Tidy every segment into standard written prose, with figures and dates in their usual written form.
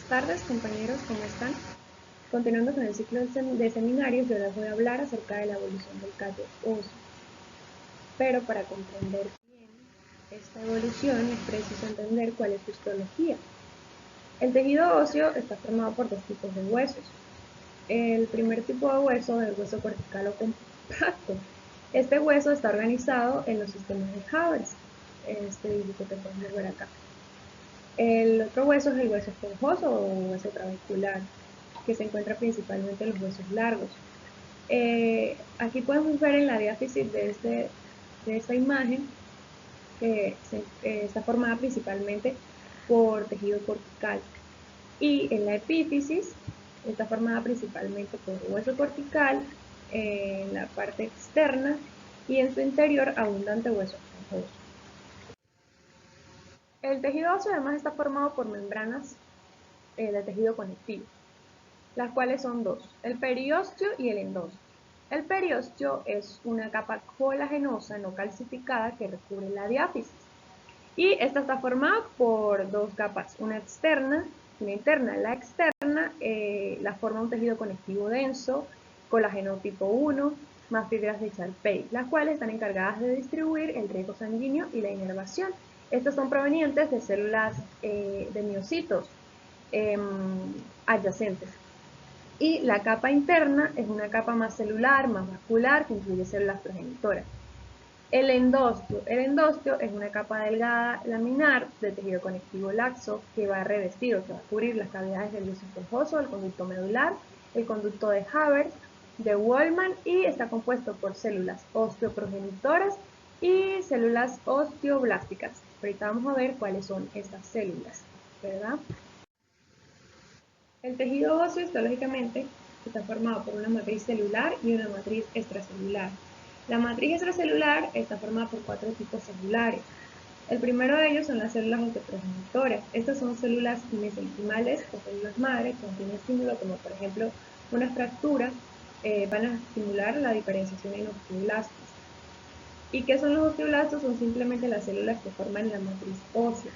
tardes, compañeros, ¿cómo están? Continuando con el ciclo de seminarios, yo les voy a hablar acerca de la evolución del callo óseo. Pero para comprender bien esta evolución es preciso entender cuál es su histología. El tejido óseo está formado por dos tipos de huesos. El primer tipo de hueso es el hueso cortical o compacto. Este hueso está organizado en los sistemas de Haber, este dibujo que podemos ver acá. El otro hueso es el hueso esponjoso o hueso trabecular, que se encuentra principalmente en los huesos largos. Aquí podemos ver en la diáfisis de esta imagen que está formada principalmente por tejido cortical, y en la epífisis está formada principalmente por hueso cortical en la parte externa y en su interior abundante hueso esponjoso. El tejido óseo además está formado por membranas de tejido conectivo, las cuales son dos, el periósteo y el endósteo. El periósteo es una capa colagenosa no calcificada que recubre la diáfisis, y esta está formada por dos capas, una externa y una interna. La externa la forma un tejido conectivo denso, colágeno tipo 1, más fibras de Charpey, las cuales están encargadas de distribuir el riego sanguíneo y la inervación. Estas son provenientes de células de miocitos adyacentes. Y la capa interna es una capa más celular, más vascular, que incluye células progenitoras. El endosteo es una capa delgada laminar de tejido conectivo laxo que va revestido, que va a cubrir las cavidades del hueso esponjoso, el conducto medular, el conducto de Haber, de Wolman, y está compuesto por células osteoprogenitoras y células osteoblásticas. Ahorita vamos a ver cuáles son estas células, ¿verdad? El tejido óseo histológicamente está formado por una matriz celular y una matriz extracelular. La matriz extracelular está formada por cuatro tipos celulares. El primero de ellos son las células osteoprogenitoras. Estas son células mesenquimales o células madre que contienen estímulo como por ejemplo una fractura, van a estimular la diferenciación en osteoblastos. ¿Y qué son los osteoblastos? Son simplemente las células que forman la matriz ósea.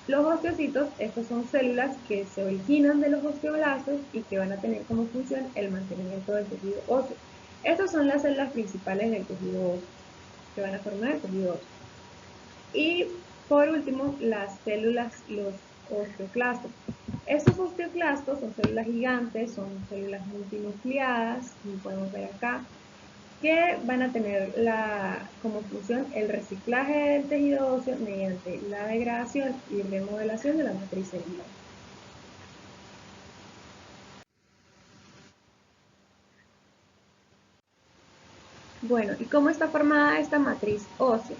Los osteocitos, estas son células que se originan de los osteoblastos y que van a tener como función el mantenimiento del tejido óseo. Estas son las células principales del tejido óseo, que van a formar el tejido óseo. Y por último, las células, los osteoclastos. Estos osteoclastos son células gigantes, son células multinucleadas, como podemos ver acá, que van a tener como función el reciclaje del tejido óseo mediante la degradación y remodelación de la matriz celular. Bueno, ¿y cómo está formada esta matriz ósea?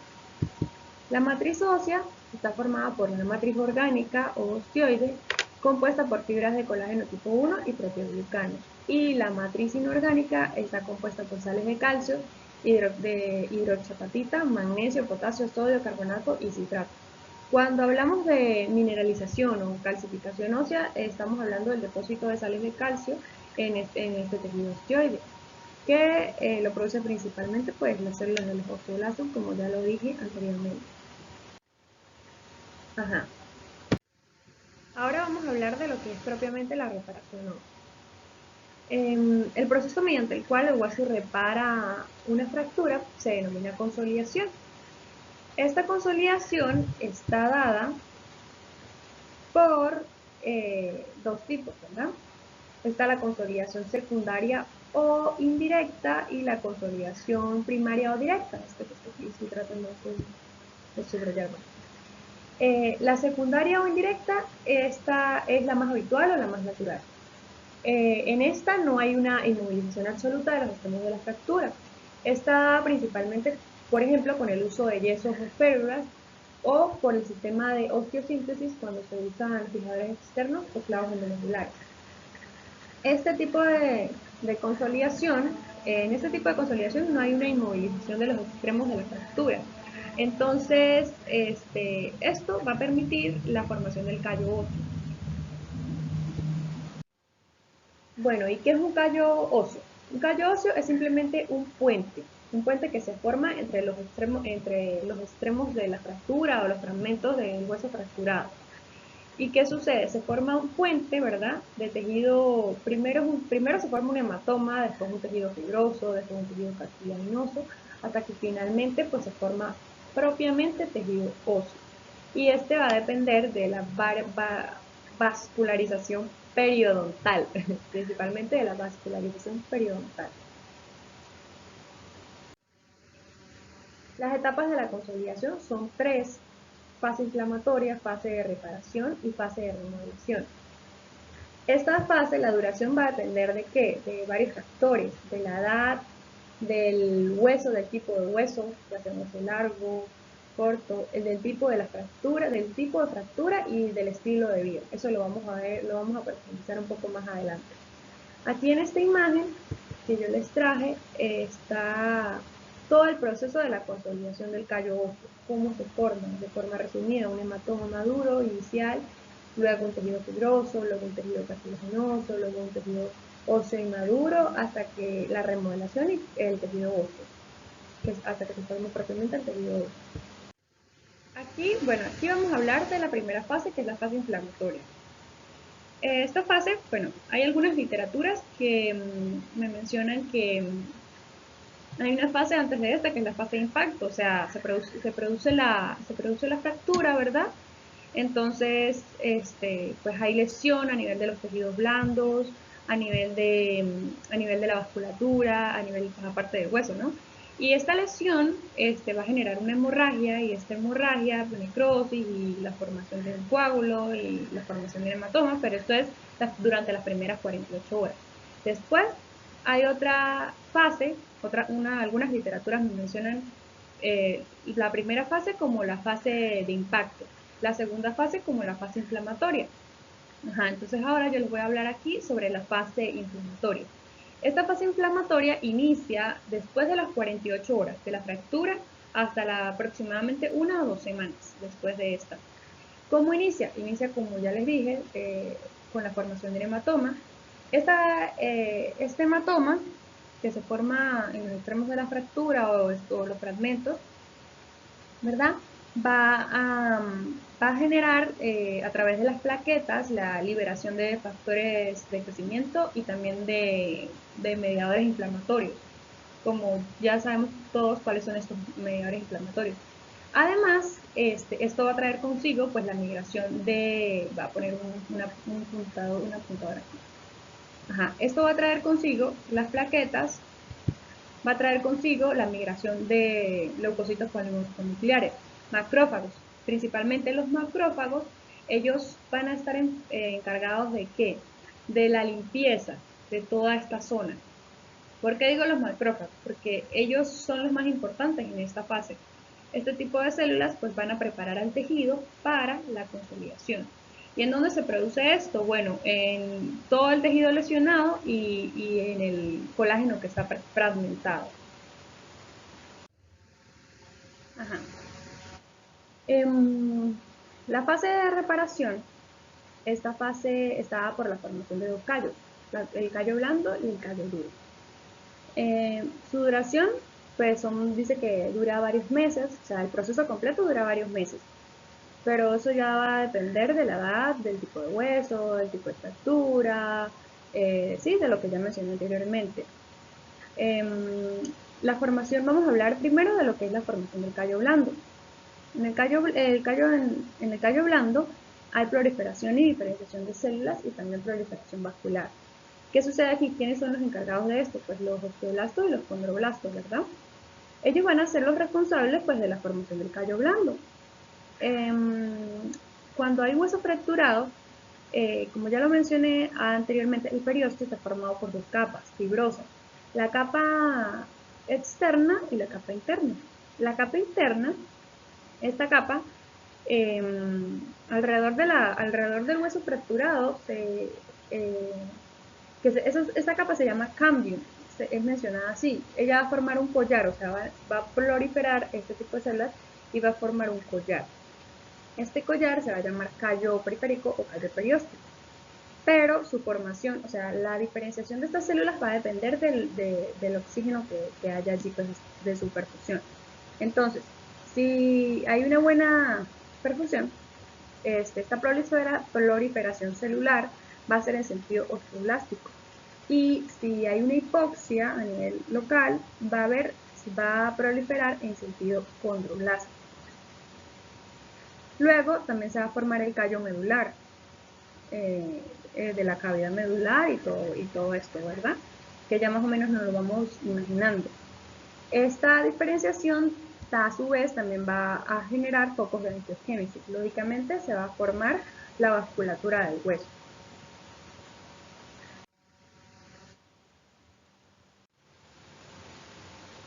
La matriz ósea está formada por una matriz orgánica o osteoide compuesta por fibras de colágeno tipo 1 y proteoglucanos. Y la matriz inorgánica está compuesta por sales de calcio, de hidroxiapatita, magnesio, potasio, sodio, carbonato y citrato. Cuando hablamos de mineralización o calcificación ósea, estamos hablando del depósito de sales de calcio en este tejido osteoide, que lo produce principalmente pues, las células de los osteoblastos, como ya lo dije anteriormente. Ajá. Ahora vamos a hablar de lo que es propiamente la reparación ósea. El proceso mediante el cual el hueso repara una fractura se denomina consolidación. Esta consolidación está dada por dos tipos, ¿verdad? Está la consolidación secundaria o indirecta y la consolidación primaria o directa. Esto que estoy tratando de subrayar más. La secundaria o indirecta, esta es la más habitual o la más natural. En esta no hay una inmovilización absoluta de los extremos de la fractura. Esta principalmente, por ejemplo, con el uso de yesos o férulas, o por el sistema de osteosíntesis cuando se usan fijadores externos o clavos endomusculares. Este tipo de consolidación, en este tipo de consolidación no hay una inmovilización de los extremos de la fractura. Entonces, esto va a permitir la formación del callo óseo. Bueno, ¿y qué es un callo óseo? Un callo óseo es simplemente un puente que se forma entre los extremos de la fractura o los fragmentos del hueso fracturado. ¿Y qué sucede? Se forma un puente, ¿verdad? De tejido, primero se forma un hematoma, después un tejido fibroso, después un tejido cartilaginoso, hasta que finalmente pues se forma propiamente tejido óseo. Y este va a depender de la vascularización periodontal, principalmente de la vascularización periodontal. Las etapas de la consolidación son tres: fase inflamatoria, fase de reparación y fase de remodelación. Esta fase, la duración va a depender de qué, de varios factores, de la edad, del hueso, del tipo de hueso, ya sea un hueso largo, corto, el del tipo de la fractura, del tipo de fractura y del estilo de vida. Eso lo vamos a ver, lo vamos a profundizar un poco más adelante. Aquí en esta imagen que yo les traje está todo el proceso de la consolidación del callo óseo, cómo se forma, de forma resumida, un hematoma maduro inicial, luego un tejido fibroso, luego un tejido cartilaginoso, luego un tejido óseo inmaduro, hasta que la remodelación y el tejido óseo, que es hasta que se forma propiamente el tejido óseo. Aquí vamos a hablar de la primera fase, que es la fase inflamatoria. Esta fase, bueno, hay algunas literaturas que me mencionan que hay una fase antes de esta, que es la fase de impacto, o sea, se produce la fractura, ¿verdad? Entonces, pues hay lesión a nivel de los tejidos blandos, a nivel de la vasculatura, a nivel, pues, aparte del hueso, ¿no? Y esta lesión va a generar una hemorragia, y esta hemorragia, pues, necrosis y la formación de un coágulo y la formación de un hematoma, pero esto es durante las primeras 48 horas. Después hay otra fase, algunas literaturas me mencionan la primera fase como la fase de impacto, la segunda fase como la fase inflamatoria. Entonces ahora yo les voy a hablar aquí sobre la fase inflamatoria. Esta fase inflamatoria inicia después de las 48 horas de la fractura hasta aproximadamente 1 o 2 semanas después de esta. ¿Cómo inicia? Inicia, como ya les dije, con la formación del hematoma. Este hematoma, que se forma en los extremos de la fractura o los fragmentos, ¿verdad? Va a generar a través de las plaquetas la liberación de factores de crecimiento y también de mediadores inflamatorios, como ya sabemos todos cuáles son estos mediadores inflamatorios. Además, esto va a traer consigo pues la migración va a poner un puntador, una apuntadora aquí. Esto va a traer consigo las plaquetas, va a traer consigo la migración de leucocitos polinucleares, macrófagos. Principalmente los macrófagos, ellos van a estar encargados de ¿qué? De la limpieza de toda esta zona. ¿Por qué digo los macrófagos? Porque ellos son los más importantes en esta fase. Este tipo de células pues van a preparar al tejido para la consolidación. ¿Y en dónde se produce esto? Bueno, en todo el tejido lesionado y en el colágeno que está fragmentado. Ajá. La fase de reparación, esta fase está por la formación de dos callos, el callo blando y el callo duro. Su duración, pues dice que dura varios meses, o sea, el proceso completo dura varios meses, pero eso ya va a depender de la edad, del tipo de hueso, del tipo de fractura, sí, de lo que ya mencioné anteriormente. La formación, vamos a hablar primero de lo que es la formación del callo blando. En el callo blando hay proliferación y diferenciación de células y también proliferación vascular. ¿Qué sucede aquí? ¿Quiénes son los encargados de esto? Pues los osteoblastos y los condroblastos, ¿verdad? Ellos van a ser los responsables pues de la formación del callo blando. Cuando hay hueso fracturado, como ya lo mencioné anteriormente, el periósteo está formado por dos capas fibrosas, la capa externa y la capa interna. La capa interna, esta capa, alrededor del hueso fracturado, esta capa se llama cambium, es mencionada así. Ella va a formar un collar, o sea, va a proliferar este tipo de células y va a formar un collar. Este collar se va a llamar callo periférico o callo periósteo. Pero su formación, o sea, la diferenciación de estas células va a depender del oxígeno que haya allí, pues, de su perfusión. Entonces, si hay una buena perfusión, esta proliferación celular va a ser en sentido osteoblástico. Y si hay una hipoxia a nivel local, va a proliferar en sentido condroblástico. Luego también se va a formar el callo medular, de la cavidad medular y todo esto, ¿verdad? Que ya más o menos nos lo vamos imaginando. Esta diferenciación a su vez también va a generar focos de angiogénesis. Lógicamente se va a formar la vasculatura del hueso.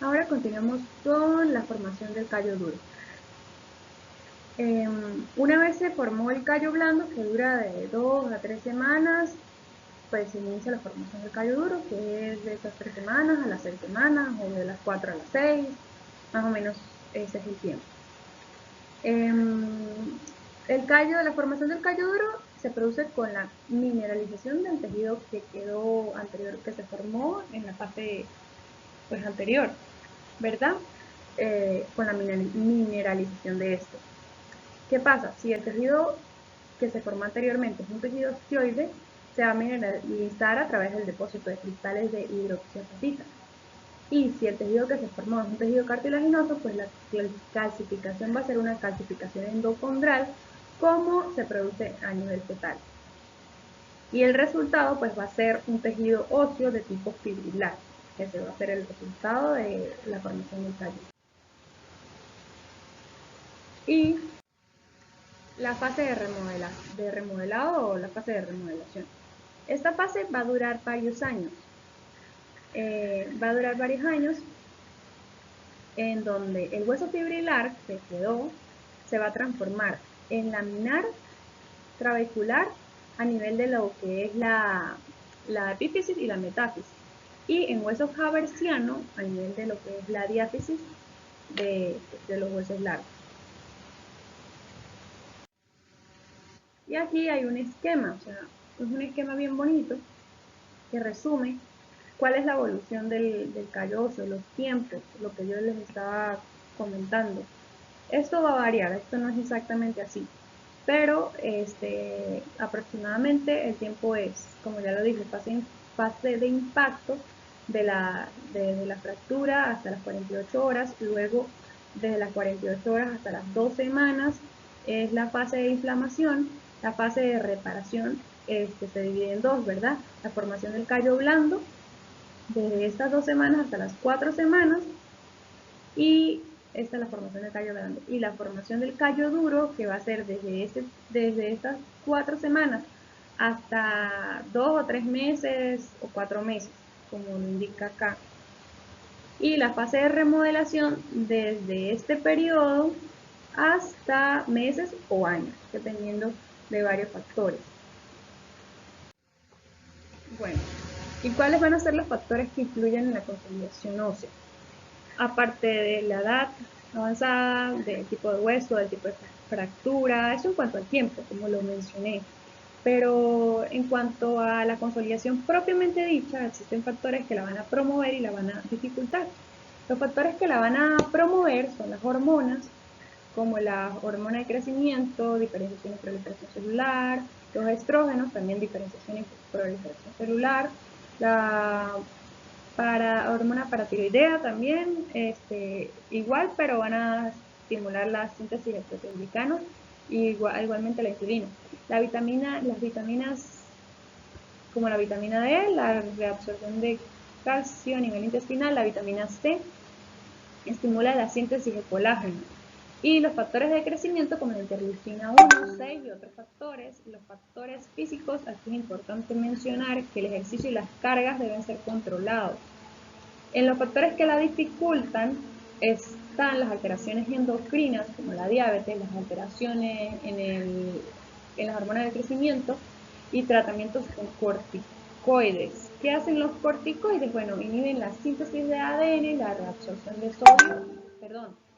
Ahora continuamos con la formación del callo duro. Una vez se formó el callo blando, que dura de 2 a 3 semanas, pues se inicia la formación del callo duro, que es de esas 3 semanas a las 6 semanas, o de las 4 a las 6, más o menos ese es el tiempo. La formación del callo duro se produce con la mineralización del tejido que quedó anterior, que se formó en la fase pues, anterior, ¿verdad? Con la mineralización de esto. ¿Qué pasa? Si el tejido que se formó anteriormente es un tejido osteoide, se va a mineralizar a través del depósito de cristales de hidroxiapatita. Y si el tejido que se formó es un tejido cartilaginoso, pues la calcificación va a ser una calcificación endocondral, como se produce a nivel fetal. Y el resultado pues va a ser un tejido óseo de tipo fibrilar, que ese va a ser el resultado de la formación del callo. Y la fase de remodelado o la fase de remodelación. Esta fase va a durar varios años. En donde el hueso fibrilar que quedó se va a transformar en laminar trabecular a nivel de lo que es la epífisis y la metáfisis, y en hueso haversiano a nivel de lo que es la diáfisis de los huesos largos. Y aquí hay un esquema, o sea, es un esquema bien bonito que resume cuál es la evolución del callo óseo, los tiempos, lo que yo les estaba comentando. Esto va a variar, esto no es exactamente así, pero aproximadamente el tiempo es, como ya lo dije, fase de impacto desde la fractura hasta las 48 horas, luego desde las 48 horas hasta las 2 semanas es la fase de inflamación. La fase de reparación se divide en dos, ¿verdad? La formación del callo blando desde estas 2 semanas hasta las 4 semanas, y esta es la formación del callo blando. Y la formación del callo duro, que va a ser desde estas 4 semanas hasta 2 o 3 meses o 4 meses, como lo indica acá. Y la fase de remodelación desde este periodo hasta meses o años, dependiendo de varios factores. Bueno, ¿y cuáles van a ser los factores que influyen en la consolidación ósea? Aparte de la edad avanzada, del tipo de hueso, del tipo de fractura, eso en cuanto al tiempo, como lo mencioné. Pero en cuanto a la consolidación propiamente dicha, existen factores que la van a promover y la van a dificultar. Los factores que la van a promover son las hormonas, como la hormona de crecimiento, diferenciación y proliferación celular, los estrógenos, también diferenciación y proliferación celular, la hormona paratiroidea también, igual, pero van a estimular la síntesis de proteoglicanos y igualmente la insulina. Las vitaminas como la vitamina D, la reabsorción de calcio a nivel intestinal, la vitamina C estimula la síntesis de colágeno. Y los factores de crecimiento como la interleucina 1, 6 y otros factores. Los factores físicos, aquí es importante mencionar que el ejercicio y las cargas deben ser controlados. En los factores que la dificultan están las alteraciones endocrinas, como la diabetes, las alteraciones en las hormonas de crecimiento y tratamientos con corticoides. ¿Qué hacen los corticoides? Bueno, inhiben la síntesis de ADN, la reabsorción de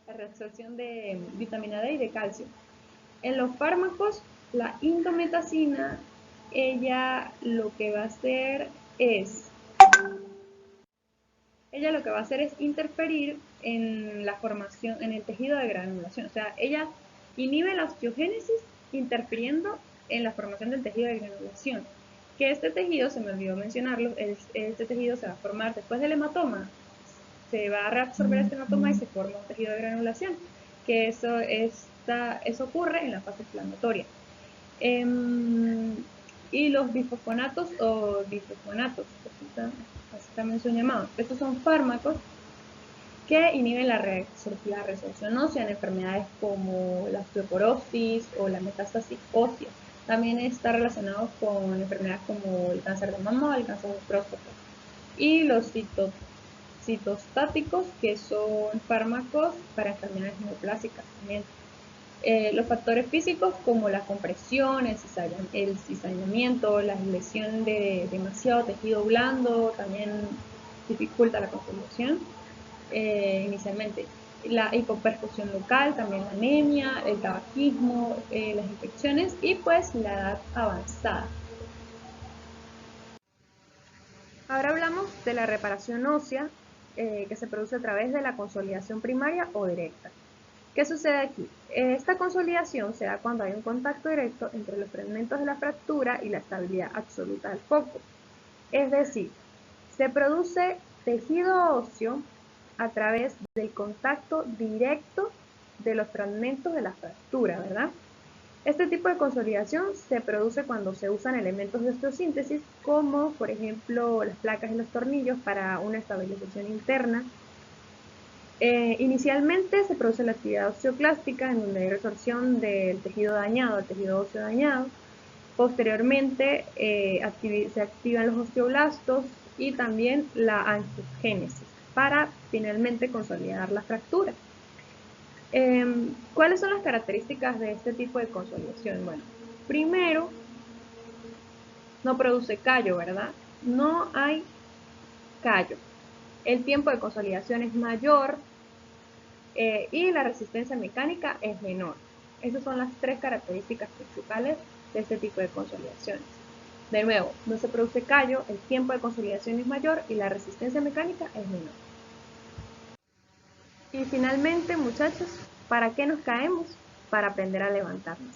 la reabsorción de vitamina D y de calcio. En los fármacos, la indometacina, ella lo que va a hacer es interferir en la formación, en el tejido de granulación. O sea, ella inhibe la osteogénesis interfiriendo en la formación del tejido de granulación. Que este tejido, se me olvidó mencionarlo, este tejido se va a formar después del hematoma, se va a reabsorber este hematoma y se forma un tejido de granulación, que eso ocurre en la fase inflamatoria. Y los bifosfonatos así también son llamados. Estos son fármacos que inhiben la resorción ósea en enfermedades como la osteoporosis o la metástasis ósea. También está relacionado con enfermedades como el cáncer de mama o el cáncer de próstata. Y los citostáticos, que son fármacos para enfermedades neoplásicas también. Los factores físicos como la compresión, el cizallamiento, la lesión de demasiado tejido blando, también dificulta la consolidación inicialmente. La hipoperfusión local, también la anemia, el tabaquismo, las infecciones y pues la edad avanzada. Ahora hablamos de la reparación ósea que se produce a través de la consolidación primaria o directa. ¿Qué sucede aquí? Esta consolidación se da cuando hay un contacto directo entre los fragmentos de la fractura y la estabilidad absoluta del foco. Es decir, se produce tejido óseo a través del contacto directo de los fragmentos de la fractura, ¿verdad? Este tipo de consolidación se produce cuando se usan elementos de osteosíntesis como, por ejemplo, las placas y los tornillos para una estabilización interna. Inicialmente se produce la actividad osteoclástica, en donde hay resorción del tejido dañado al tejido óseo dañado. Posteriormente se activan los osteoblastos y también la angiogénesis para finalmente consolidar la fractura. ¿Cuáles son las características de este tipo de consolidación? Bueno, primero, no produce callo, ¿verdad? No hay callo. El tiempo de consolidación es mayor y la resistencia mecánica es menor. Esas son las tres características principales de este tipo de consolidaciones. De nuevo, no se produce callo, el tiempo de consolidación es mayor y la resistencia mecánica es menor. Y finalmente, muchachos, ¿para qué nos caemos? Para aprender a levantarnos.